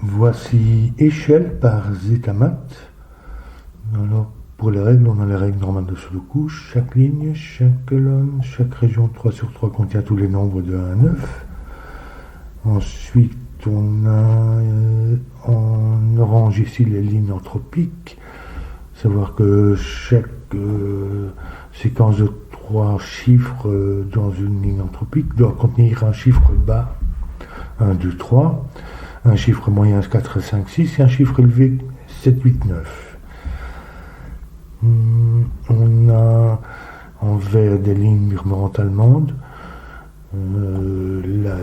Voici échelle par Zetamat. Alors, pour les règles, on a les règles normales de Sudoku. Chaque ligne, chaque colonne, chaque région 3 sur 3 contient tous les nombres de 1 à 9. Ensuite, on a en orange ici les lignes anthropiques. Savoir que chaque séquence de 3 chiffres dans une ligne anthropique doit contenir un chiffre bas 1, 2, 3, un chiffre moyen 4, 5, 6 et un chiffre élevé 7, 8, 9. On a en vert des lignes murmurantes allemandes. La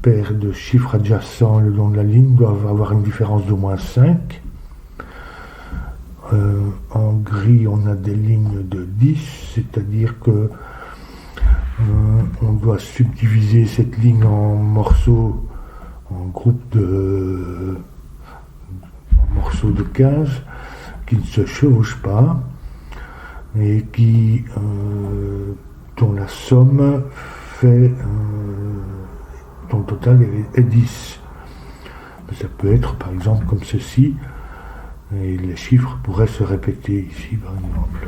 paire de chiffres adjacents le long de la ligne doivent avoir une différence d'au moins 5. En gris, on a des lignes de 10, c'est-à-dire que on doit subdiviser cette ligne en morceaux, en groupes en morceaux de 15 qui ne se chevauchent pas et dont la somme fait dont le total est 10. Ça peut être par exemple comme ceci, et les chiffres pourraient se répéter ici par exemple.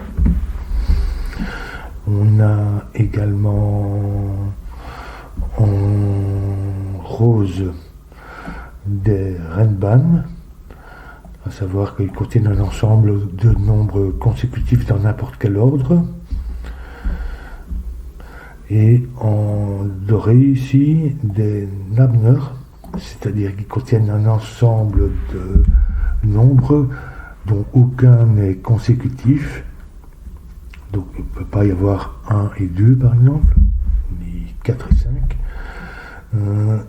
On a également en rose des Renban, à savoir qu'ils contiennent un ensemble de nombres consécutifs dans n'importe quel ordre. Et en doré ici, des Nabner, c'est-à-dire qu'ils contiennent un ensemble de nombres dont aucun n'est consécutif. Donc il ne peut pas y avoir 1 et 2 par exemple, ni 4 et 5.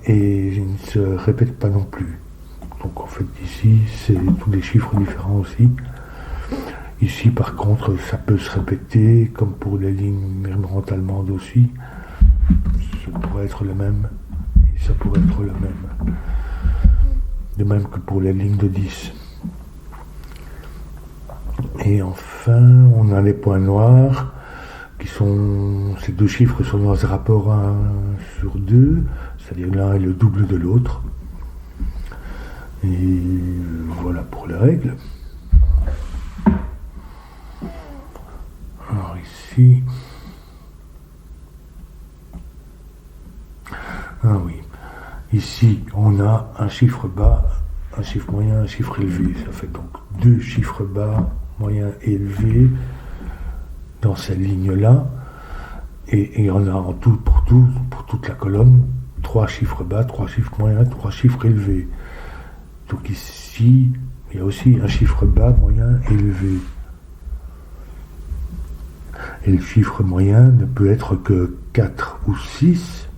Et ils ne se répètent pas non plus. Donc en fait ici, c'est tous les chiffres différents aussi. Ici par contre, ça peut se répéter, comme pour les lignes murmurantes allemandes aussi. Ça pourrait être le même, et ça pourrait être le même. De même que pour les lignes de 10. Et enfin, on a les points noirs, qui sont, ces deux chiffres sont dans un rapport 1 sur 2, c'est-à-dire l'un est le double de l'autre. Et voilà pour les règles. Alors ici, ah oui, ici on a un chiffre bas, un chiffre moyen, un chiffre élevé. Ça fait donc deux chiffres bas, moyen et élevé dans cette ligne-là. Et on a en tout, pour toute la colonne, 3 chiffres bas, 3 chiffres moyens, 3 chiffres élevés. Donc ici, il y a aussi un chiffre bas, moyen, élevé. Et le chiffre moyen ne peut être que 4 ou 6,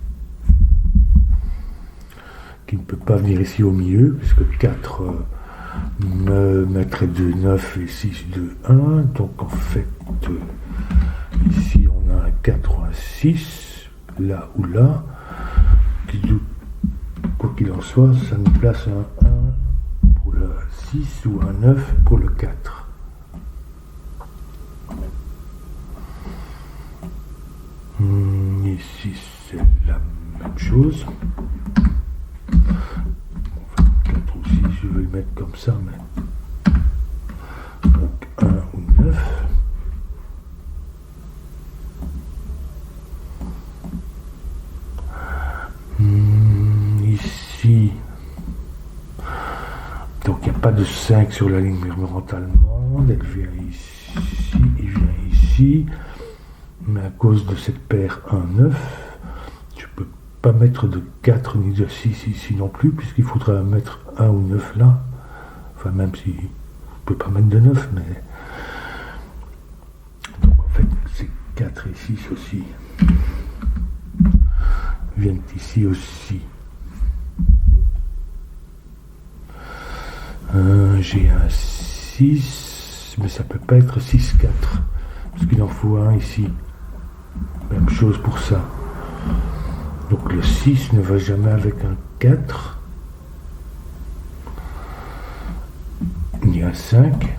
qui ne peut pas venir ici au milieu, puisque 4 mettrait 2, 9 et 6, 2, 1. Donc en fait, ici on a un 4 ou un 6, là ou là, qui, quoi qu'il en soit, ça nous place un 1 pour le 6 ou un 9 pour le 4. Ici c'est la même chose. 4 ou 6, je vais le mettre comme ça, mais donc 1 ou 9. Ici, donc il n'y a pas de 5 sur la ligne murmurante allemande, elle vient ici, il vient ici, mais à cause de cette paire 1-9, je ne peux pas mettre de 4 ni de 6 ici non plus, puisqu'il faudra mettre 1 ou 9 là, enfin même si je ne peux pas mettre de 9, mais donc en fait c'est 4 et 6 aussi viennent ici aussi. J'ai un 6, mais ça peut pas être 6-4, parce qu'il en faut un ici. Même chose pour ça. Donc le 6 ne va jamais avec un 4, ni un 5,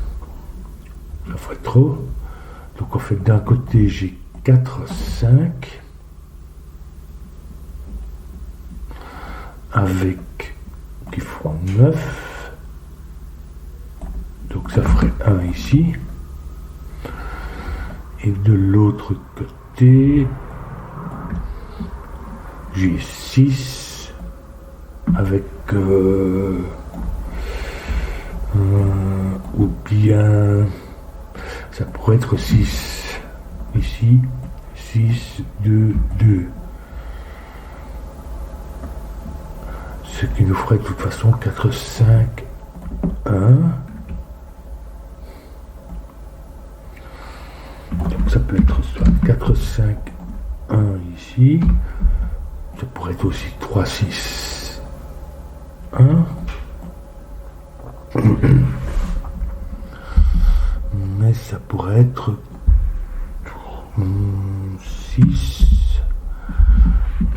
ça ferait trop. Donc en fait d'un côté j'ai 4, 5, avec qui font 9, Donc ça ferait 1 ici. Et de l'autre côté, j'ai 6 avec ou bien ça pourrait être 6 ici, 6, 2, 2. Ce qui nous ferait de toute façon 4, 5, 1. Donc ça peut être soit 4, 5, 1 ici. Ça pourrait être aussi 3, 6, 1. Mais ça pourrait être 6,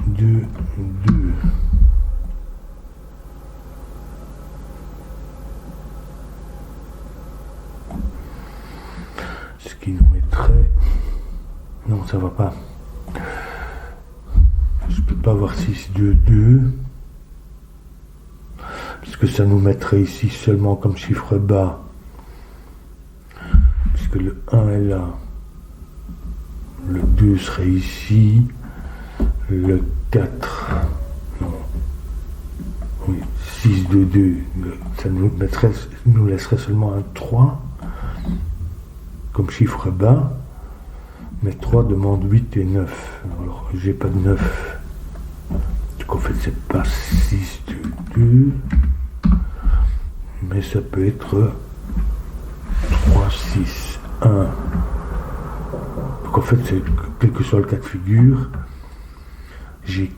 2, 2. Ce qui nous mettrait... Non, ça va pas. Je peux pas avoir 6, 2, 2. Puisque ça nous mettrait ici seulement comme chiffre bas. Puisque le 1 est là. Le 2 serait ici. Le 4. Non. Oui, 6, 2, 2. Ça nous laisserait seulement un 3. Comme chiffre bas. Mais 3 demande 8 et 9. Alors, j'ai pas de 9. Donc en fait, c'est pas 6, 2, 2. Mais ça peut être 3, 6, 1. Donc en fait, quel que soit le cas de figure, j'ai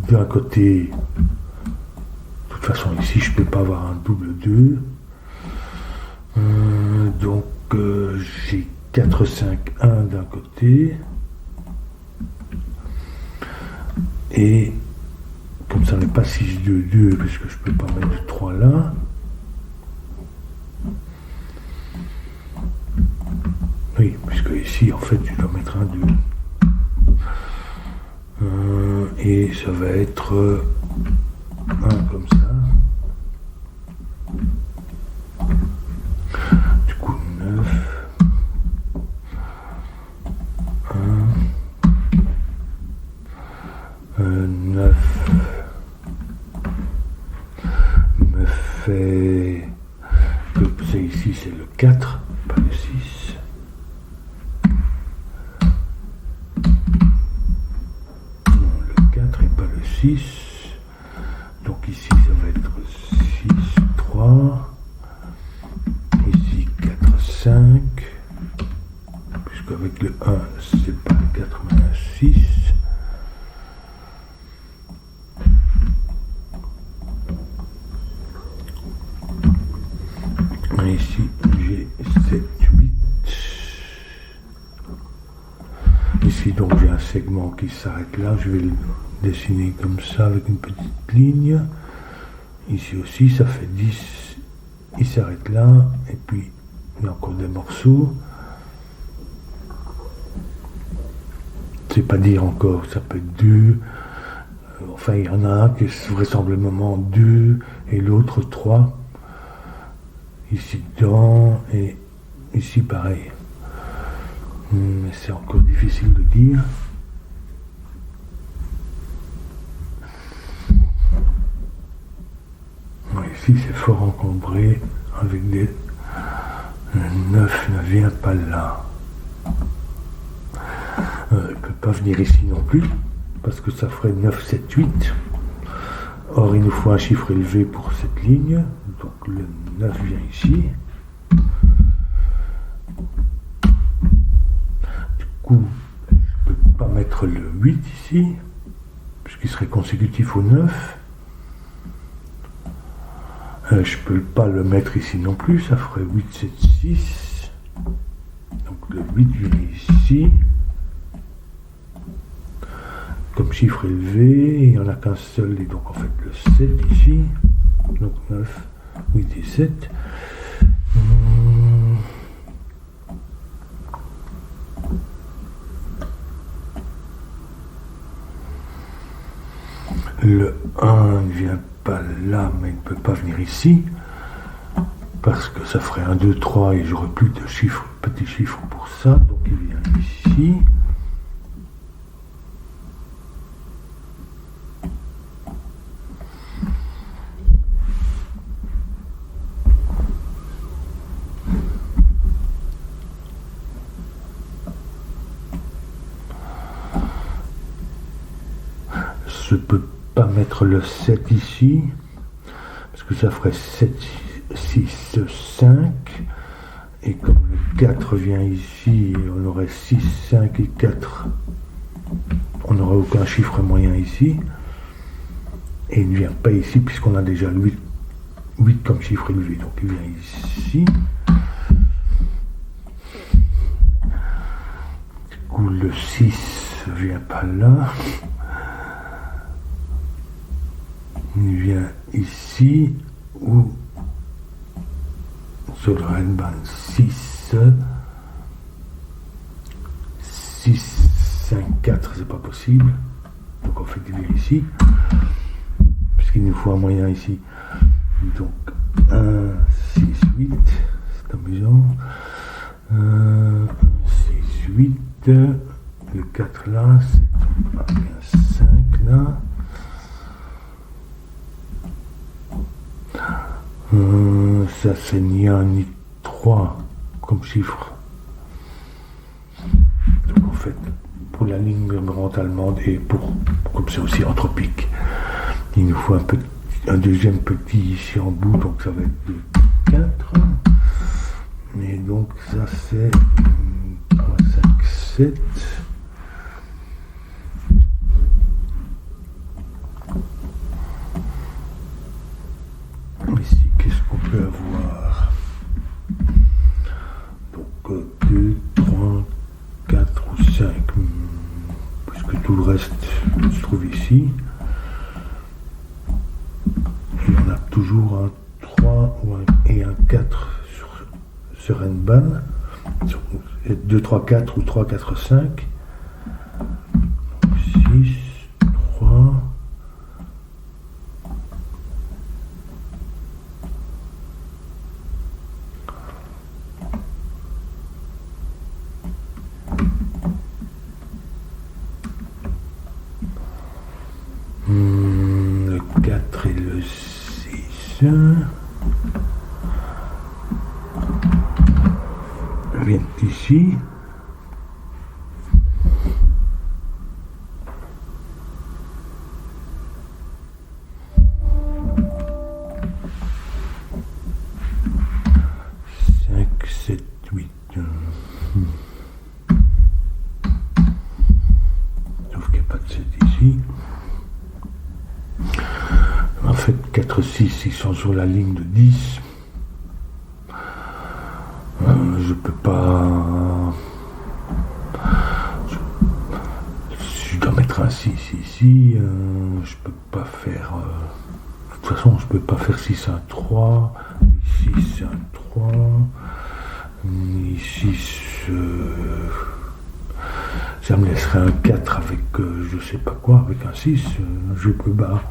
d'un côté, de toute façon ici, je peux pas avoir un double 2. Donc j'ai 4, 5, 1 d'un côté. Et comme ça n'est pas 6, 2, 2, puisque je peux pas mettre de 3 là. Oui, puisque ici, en fait, tu dois mettre un 2. Et ça va être 1 comme ça. Du coup, 9. 9 me fait que c'est ici, c'est le 4, pas le 6. Non, le 4 et pas le 6. Donc ici, ça va être 6, 3. Ici, 4, 5. Puisqu'avec le 1, c'est pas le 4, mais un 6. Ici, j'ai 7, 8. Ici, donc, j'ai un segment qui s'arrête là. Je vais le dessiner comme ça avec une petite ligne. Ici aussi, ça fait 10. Il s'arrête là. Et puis, il y a encore des morceaux. Je ne sais pas dire encore. Ça peut être 2. Enfin, il y en a un qui est vraisemblablement 2 et l'autre 3. Ici dedans et ici pareil. Mais c'est encore difficile de dire. Ici c'est fort encombré avec des... Le 9 ne vient pas là. Il ne peut pas venir ici non plus parce que ça ferait 9, 7, 8. Or il nous faut un chiffre élevé pour cette ligne. Donc le 9 vient ici. Du coup, je ne peux pas mettre le 8 ici, puisqu'il serait consécutif au 9. Je ne peux pas le mettre ici non plus, ça ferait 8, 7, 6. Donc le 8 vient ici. Comme chiffre élevé, il n'y en a qu'un seul, et donc en fait le 7 ici. Donc 9. 8 et 7. Le 1 ne vient pas là, mais il ne peut pas venir ici. parce que ça ferait 1, 2, 3 et j'aurais plus de chiffres, petits chiffres pour ça. Donc il vient ici. Je peux pas mettre le 7 ici, parce que ça ferait 7, 6, 5. Et comme le 4 vient ici, on aurait 6, 5 et 4. On n'aurait aucun chiffre moyen ici. Et il ne vient pas ici, puisqu'on a déjà le 8 comme chiffre élevé. Donc il vient ici. Du coup, le 6 ne vient pas là. Il vient ici, ou sur le Renban 6, 6, 5, 4, c'est pas possible. Donc en fait, il vient ici, puisqu'il nous faut un moyen ici. Donc 1, 6, 8, c'est amusant. 6, 8, le 4 là, c'est 5 là. Ça c'est ni 1 ni 3 comme chiffre. Donc en fait, pour la ligne murmurante allemande et comme c'est aussi anthropique, il nous faut un deuxième petit ici en bout, donc ça va être de 4. Et donc ça c'est 3, 5, 7. Ici, qu'est-ce qu'on peut avoir? Donc 2, 3, 4 ou 5, puisque tout le reste se trouve ici. Et on a toujours un 3 et un 4 sur Renban. 2, 3, 4 ou 3, 4, 5. 6, 3. Le 4 et le 6 viennent ici. Sauf qu'il n'y a pas de 7 ici. En fait, 4, 6, ils sont sur la ligne de 10. Je peux pas... Je dois mettre un 6 ici. Je peux pas faire... de toute façon, je peux pas faire 6, 1, 3. Ici, 1, 3. Ici, ça me laisserait un 4 avec je sais pas quoi, avec un 6. Je peux pas.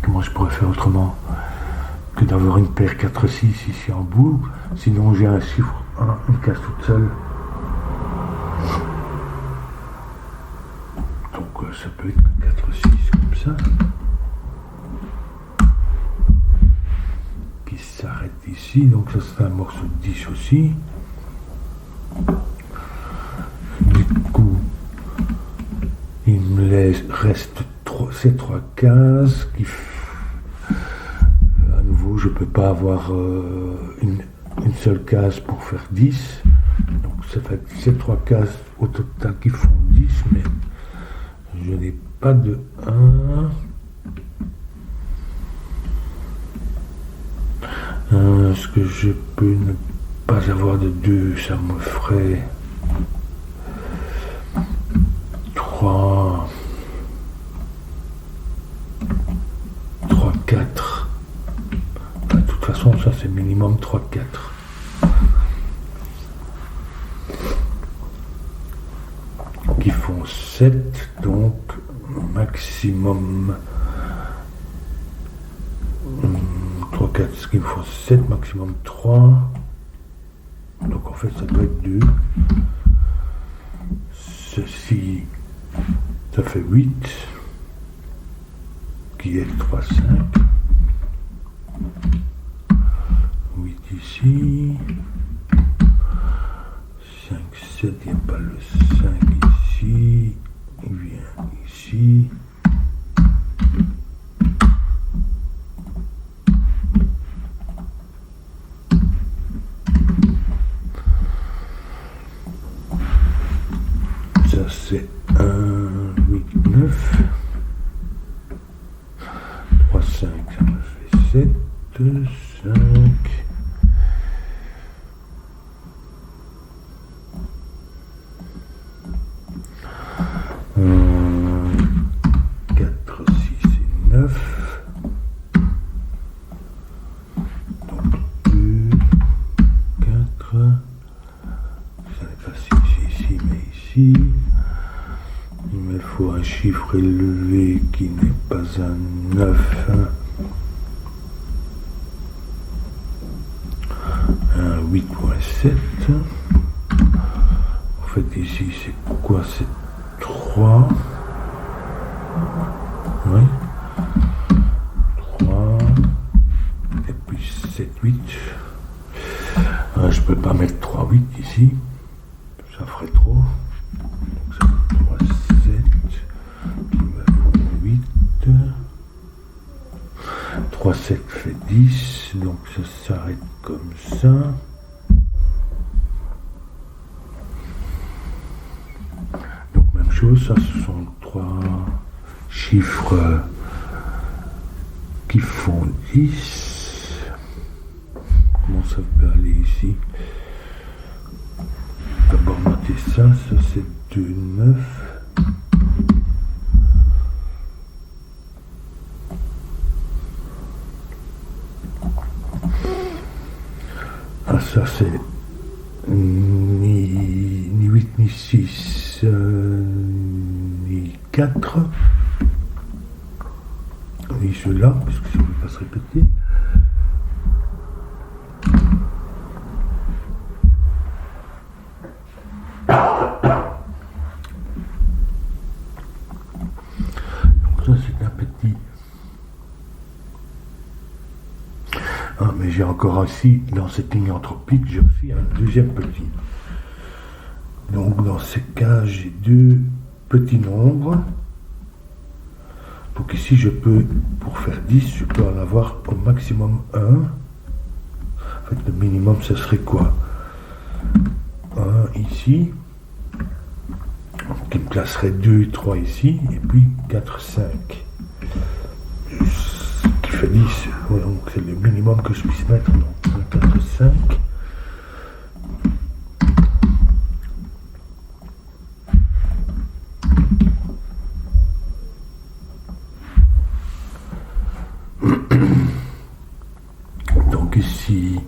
Comment je pourrais faire autrement que d'avoir une paire 4-6 ici en bout? Sinon j'ai un chiffre 1, une case toute seule. Donc ça peut être 4-6 comme ça. Qui s'arrête ici, donc ça serait un morceau de 10 aussi. Du coup, il me reste ces 3 cases qui à nouveau je peux pas avoir une seule case pour faire 10, donc ça fait ces 3 cases au total qui font 10, mais je n'ai pas de 1. Est-ce que je peux ne pas avoir de 2? Ça me ferait 3, 4. Enfin, de toute façon, ça c'est minimum 3, 4. Qui font 7, donc maximum 3, 4, ce qu'il me faut 7, maximum 3. Donc en fait ça doit être 2. Ceci, ça fait 8. Qui est 3, 5. 8 ici. 5, 7, il n'y a pas le 5 ici. Il vient ici. Ça c'est 1, 8, 9. 3, 5, ça me fait 7, 5. 4, 6 et 9. Donc 2, 4. Ça n'est pas ici, mais ici. Il me faut un chiffre élevé qui n'est pas un 9. Un 8.7. En fait ici c'est quoi? C'est 3. Oui. 3. Et puis 7, 8. Je peux pas mettre 3, 8 ici. Ça ferait trop. Donc ça fait 3, 7. Il me faut 8. 3, 7 fait 10. Donc ça s'arrête comme ça. Donc même chose, ça ce sont 3 chiffres qui font 10. Comment ça peut aller ici? D'abord noter ça, ça c'est 2, 9. Ah ça c'est ni 8 ni 6 ni 4 ni ceux-là, parce que ça ne peut pas se répéter. Donc ça c'est un petit. Ah, mais j'ai encore aussi, dans cette ligne anthropique, j'ai aussi un deuxième petit. Donc dans ces cas, j'ai 2 petits nombres. Donc ici, je peux, pour faire 10, je peux en avoir au maximum 1. En fait, le minimum, ce serait quoi? 1 ici, qui me placerait 2 et 3 ici, et puis 4, 5. Ce qui fait 10. Ouais, donc c'est le minimum que je puisse mettre. Donc 4, 5. Donc ici,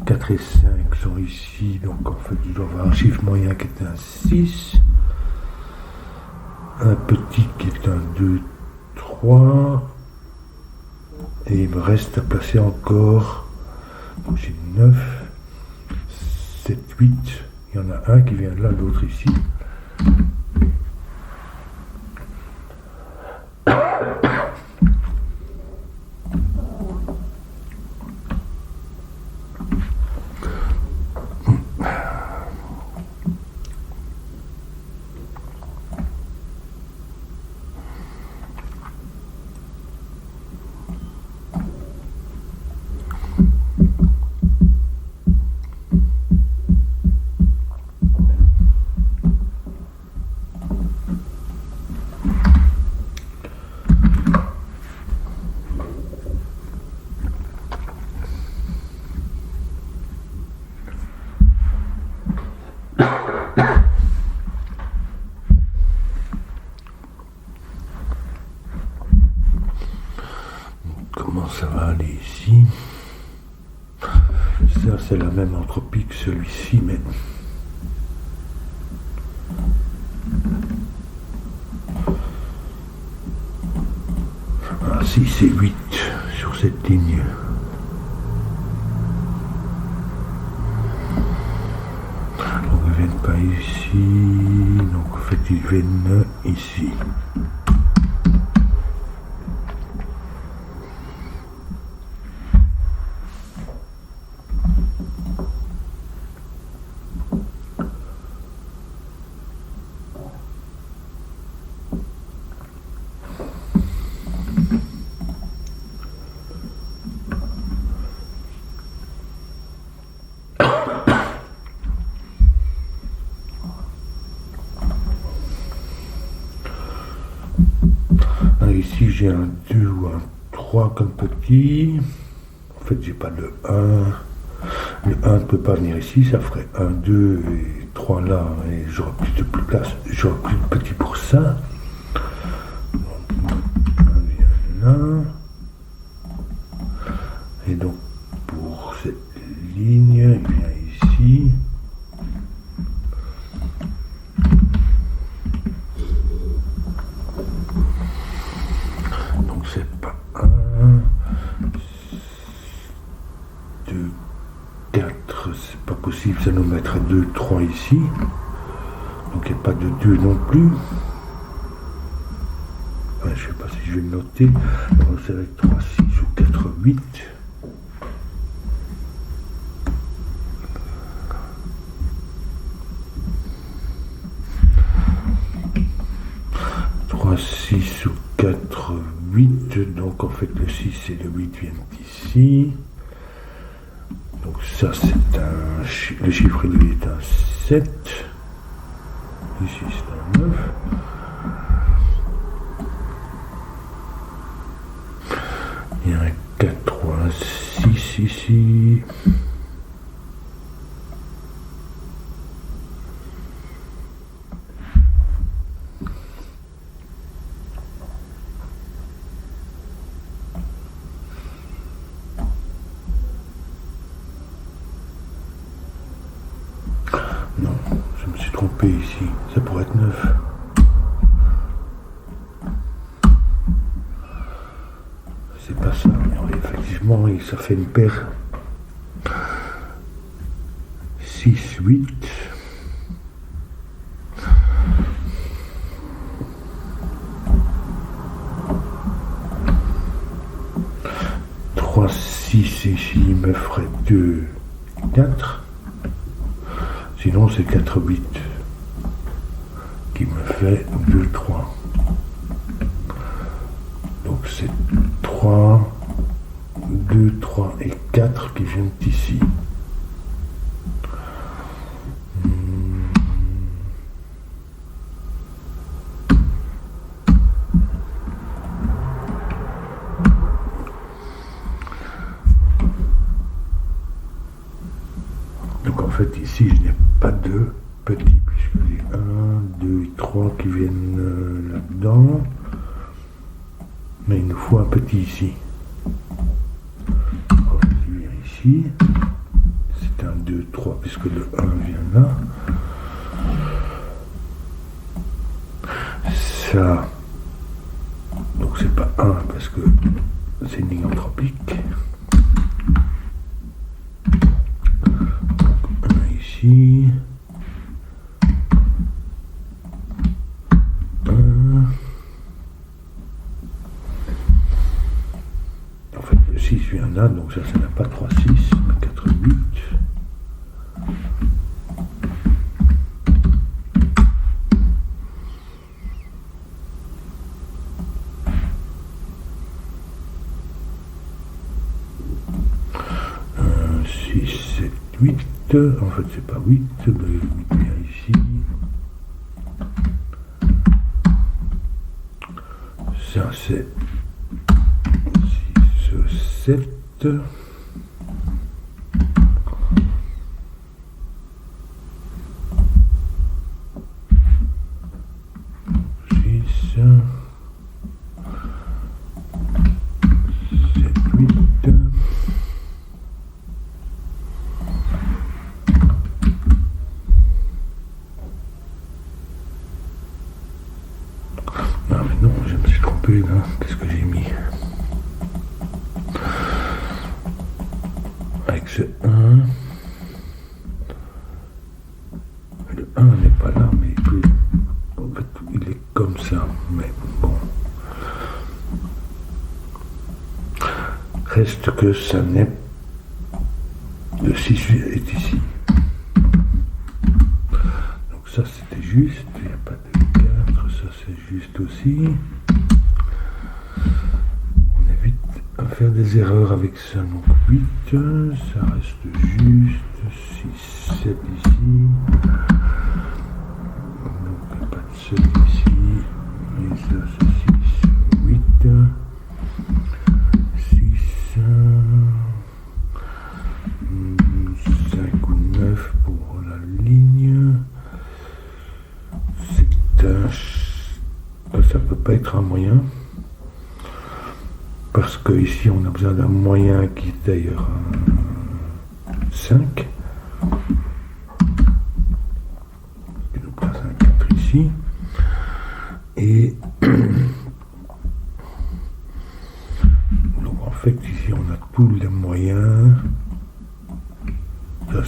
4 et 5 sont ici, donc en fait je dois avoir un chiffre moyen qui est un 6, un petit qui est un 2, 3, et il me reste à placer encore, donc j'ai 9, 7, 8, il y en a un qui vient de là, l'autre ici. Comment ça va aller ici? Ça c'est la même entropie que celui-ci, mais ah, si c'est 8 sur cette ligne. ici, donc en fait ils viennent ici. Ici j'ai un 2 ou un 3 comme petit. En fait j'ai pas le 1. Le 1 ne peut pas venir ici, ça ferait 1, 2 et 3 là, et j'aurai plus de place, j'aurai plus de petit pour ça. Donc, 1 vient là. Et donc pour cette ligne, il vient ici. Donc c'est pas 1, 2, 4, c'est pas possible, ça nous mettra 2, 3 ici. Donc il n'y a pas de 2 non plus. Ouais, je sais pas si je vais le noter. Donc ça va être 3, 6 ou 4, 8. « 6 ou 4, 8, donc en fait le 6 et le 8 viennent ici. Donc ça c'est le chiffre lui est un 7. Ici c'est un 9. Il y a un 4, 3, 6 ici. Non, je me suis trompé ici. Ça pourrait être 9. C'est pas ça. Mais effectivement, ça fait une paire. 6, 8. 3, 6 ici me ferait 2, 4. Sinon, c'est 4, 8 qui me fait 2, 3. Donc, c'est 3, 2, 3 et 4 qui viennent ici. Donc, en fait, ici, je n'ai pas de petits, puisque j'ai 1, 2 et 3 qui viennent là-dedans. Mais il nous faut un petit ici. On va venir ici. C'est un 2, 3, puisque le 1 vient là. Ça, donc c'est pas 1, parce que c'est une ligne anthropique. Donc 1 ici. 1. En fait, le 6 vient là, donc ça n'a pas 3, 6, mais 4, 8. En fait, c'est pas 8, mais 8 vient ici. Ça, c'est 6, 7. 6, 7, 8. Non, je me suis trompé là. Qu'est-ce que j'ai mis? Avec ce 1. Le 1 vient reste que ça n'est. Le 6 est ici. Donc ça c'était juste, il n'y a pas de 4, ça c'est juste aussi. On évite à faire des erreurs avec ça. Donc 8, ça reste juste, 6, 7 ici. Donc il n'y a pas de 7 ici. Et ça c'est 6, 8, 6, 5 ou 9 pour la ligne. Ça peut pas être un moyen. Parce que ici on a besoin d'un moyen qui est d'ailleurs un 5. Il nous place un 4 ici. Et donc en fait ici on a tous les moyens. Ça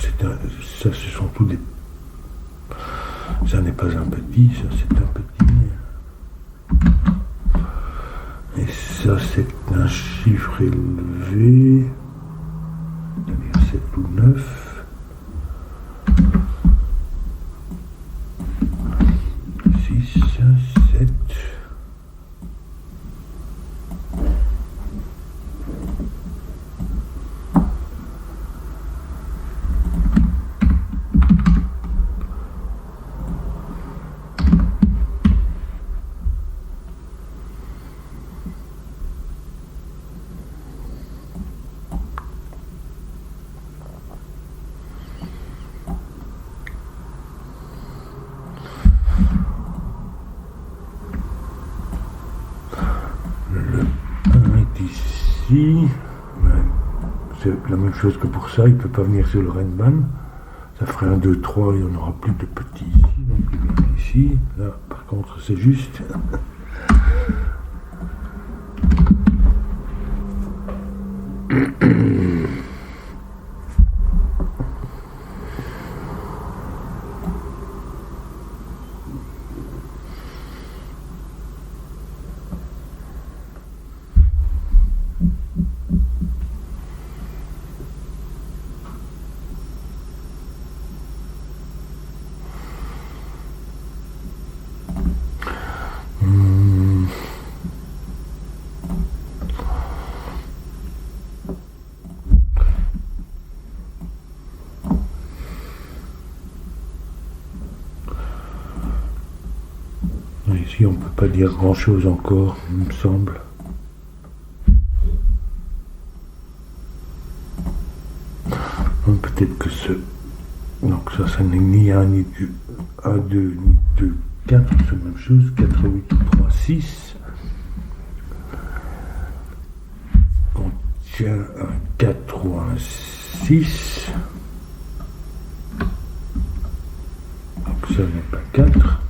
ce sont tous des. Ça n'est pas un petit, ça c'est un petit. Et ça c'est un chiffre élevé. C'est-à-dire 7 ou 9. 6, 7. Ici, c'est la même chose que pour ça, il ne peut pas venir sur le Renban. Ça ferait un 2, 3 et on n'aura plus de petits ici. Donc il vient ici. Là, par contre, c'est juste. Ici, on ne peut pas dire grand-chose encore, il me semble. Peut-être que ce... Donc ça n'est ni 1, ni 2, 1, 2, ni 2, 4, c'est la même chose. 4, 8, 3, 6. On tient un 4 ou un 6. Donc ça n'est pas 4.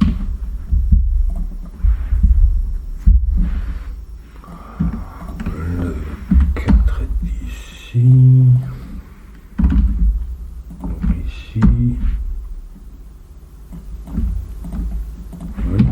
Le 4 est ici. Ici. Oui.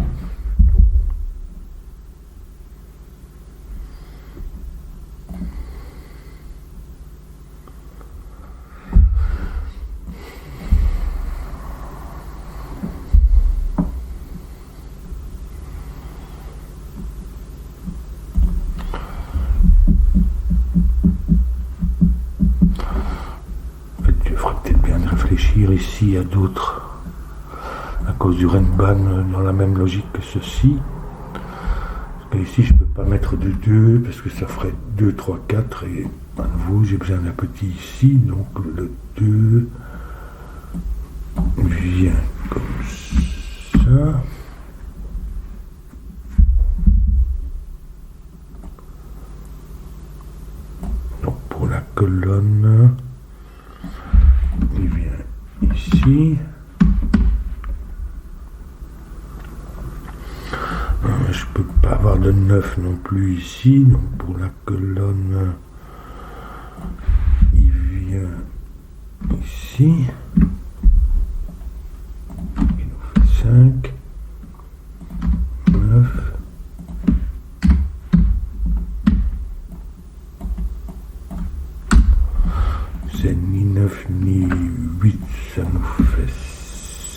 Réfléchir ici à d'autres à cause du Renban dans la même logique que ceci. Parce que ici je peux pas mettre de 2 parce que ça ferait 2, 3, 4 et à nouveau j'ai besoin d'un petit ici, donc le 2 vient comme ça. Donc pour la colonne il vient ici. Je peux pas avoir de 9 non plus ici. Donc pour la colonne, il vient ici. Il nous fait 5, 9. c'est ni 9 ni 8, ça nous fait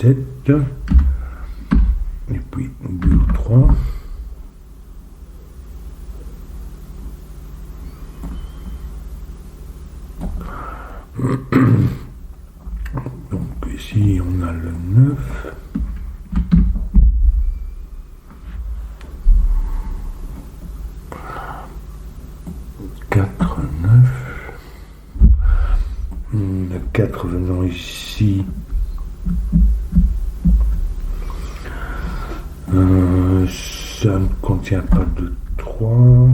7. Et puis 2 ou 3. Donc ici on a le 9. Le 4 venant ici, ça ne contient pas de 3.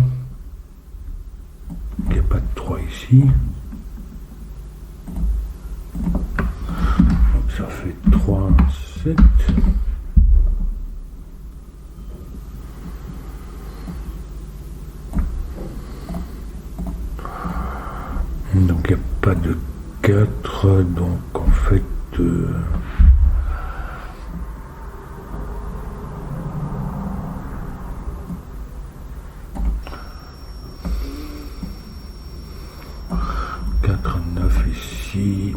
Il n'y a pas de 3 ici. Donc ça fait 3, 7. Donc il n'y a pas de 4, donc en fait quatre, 9 ici.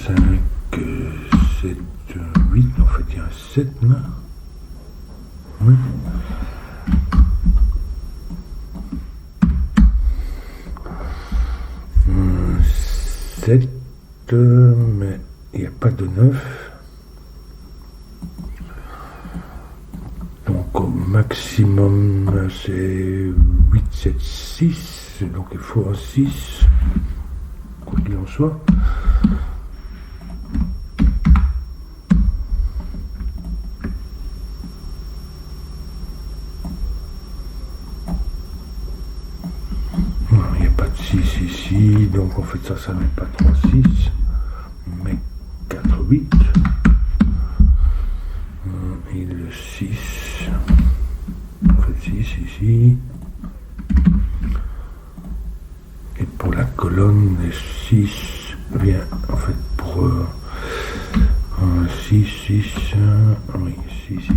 5, 7, 8, en fait il y a un 7 là. Oui. Hum, 7, mais il n'y a pas de 9. Donc au maximum c'est 8, 7, 6. Donc il faut un 6, quoi qu'il en soit. Il n'y a pas de 6 ici, donc en fait ça n'est pas 3, 6, mais 4, 8. Et le 6, en fait 6 ici. Et pour la colonne, le 6 vient en fait pour 6, 6, oui, 6 ici.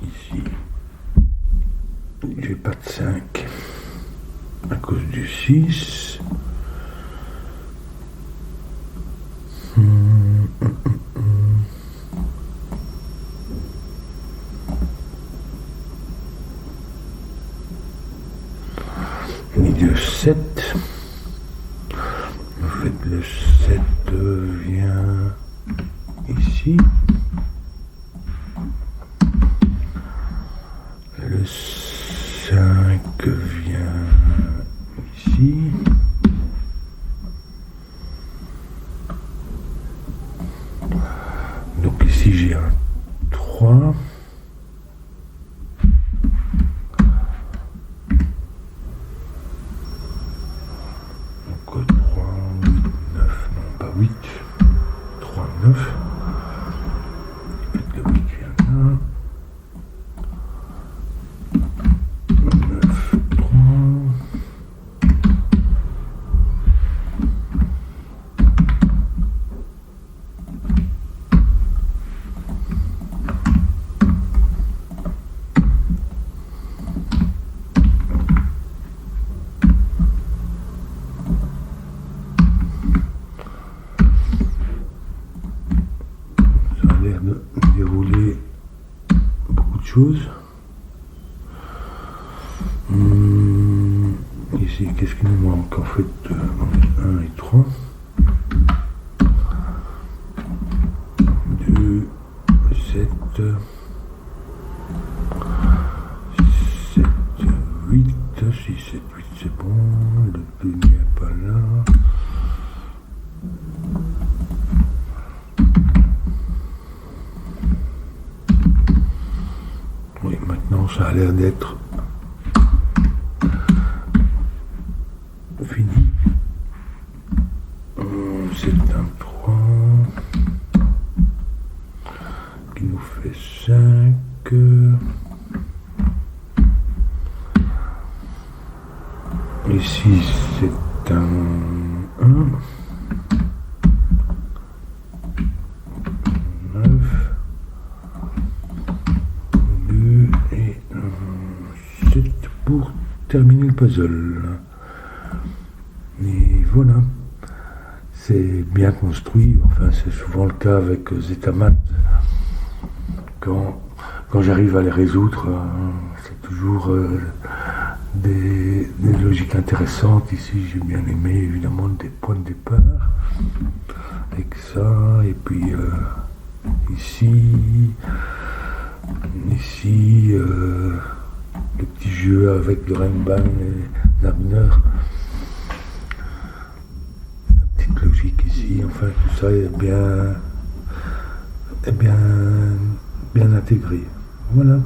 Ici, j'ai pas de 5 à cause du 6. Ni de 7. En fait, le 7 vient ici. Le 5 vient ici. Donc ici j'ai un 3. Donc 3, 8, 9, non pas 8, 3, 9. Le 8 vient là. 9, 3. Ça a l'air de dérouler beaucoup de choses. Ici, qu'est-ce qu'il nous manque? En fait, on est 1 et 3. 2, 7, 7, 8. 6, 7, 8, c'est bon. Le 2 n'est pas là. Oui, maintenant ça a l'air d'être fini. C'est un 3 qui nous fait 5. Ici c'est un 1. 9. 2 et 7 pour terminer le puzzle. Et voilà. C'est bien construit, enfin c'est souvent le cas avec Zetamat. Quand j'arrive à les résoudre, c'est toujours des logiques intéressantes. Ici j'ai bien aimé évidemment des points de départ avec ça, et puis ici le petit jeu avec Dorenban et Nabner. Logique ici, enfin tout ça est bien intégré. Voilà.